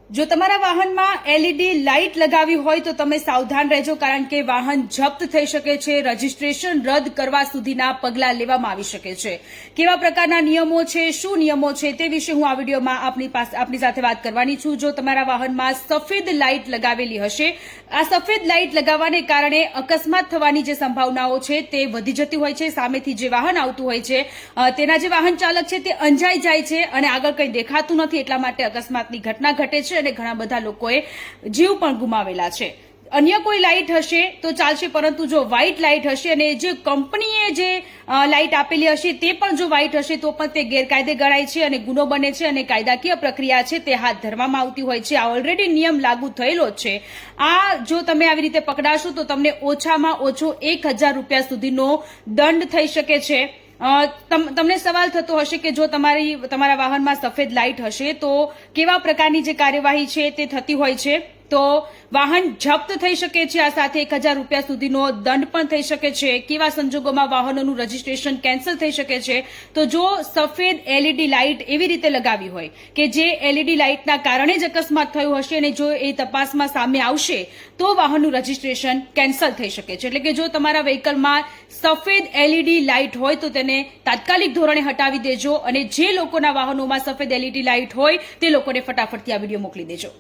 જો તમારા વાહનમાં એલઈડી લાઇટ લગાવી હોય તો તમે સાવધાન રહેજો, કારણ કે વાહન જપ્ત થઈ શકે છે, રજીસ્ટ્રેશન રદ કરવા સુધીના પગલાં લેવામાં આવી શકે છે. કેવા પ્રકારના નિયમો છે, શું નિયમો છે, તે વિશે હું આ વિડીયોમાં આપની સાથે વાત કરવાની છું. જો તમારા વાહનમાં સફેદ લાઇટ લગાવેલી હશે, આ સફેદ લાઇટ લગાવવાને કારણે અકસ્માત થવાની જે સંભાવનાઓ છે તે વધી જતી હોય છે. સામેથી જે વાહન આવતું હોય છે તેના જે વાહન ચાલક છે તે અંજાઈ જાય છે અને આગળ કંઈ દેખાતું નથી, એટલા માટે અકસ્માતની ઘટના ઘટે છે અને ઘણા બધા લોકોએ જીવ પણ ગુમાવેલા છે. અન્ય કોઈ લાઇટ હશે તો ચાલશે, પરંતુ જો વ્હાઇટ લાઇટ હશે અને જે કંપનીએ જે લાઇટ આપેલી હશે તે પણ જો વ્હાઇટ હશે તો પણ તે ગેરકાયદે ગણાય છે અને ગુનો બને છે અને કાયદાકીય પ્રક્રિયા છે તે હાથ ધરવામાં આવતી હોય છે. આ ઓલરેડી નિયમ લાગુ થયેલો જ છે. આ જો તમે આવી રીતે પકડાશો તો તમને ઓછામાં ઓછો 1000 રૂપિયા સુધીનો દંડ થઈ શકે છે. તમને સવાલ થતો હશે કે જો તમારા વાહનમાં સફેદ લાઇટ હશે તો કેવા પ્રકારની જે કાર્યવાહી છે તે થતી હોય છે. તો વાહન જપ્ત થઈ શકે છે, આ સાથે 1000 રૂપિયા સુધીનો દંડ પણ થઈ શકે છે. કેવા સંજોગોમાં વાહનોનું રજીસ્ટ્રેશન કેન્સલ થઈ શકે છે? તો જો સફેદ એલઈડી લાઇટ એવી રીતે લગાવી હોય કે જે એલઈડી લાઇટના કારણે જ અકસ્માત થયું હશે અને જો એ તપાસમાં સામે આવશે તો વાહનનું રજીસ્ટ્રેશન કેન્સલ થઈ શકે છે. એટલે કે જો તમારા વ્હીકલમાં સફેદ એલઈડી લાઇટ હોય તો તેને તાત્કાલિક ધોરણે હટાવી દેજો અને જે લોકોના વાહનોમાં સફેદ એલઈડી લાઇટ હોય તે લોકોને ફટાફટથી આ વિડીયો મોકલી દેજો.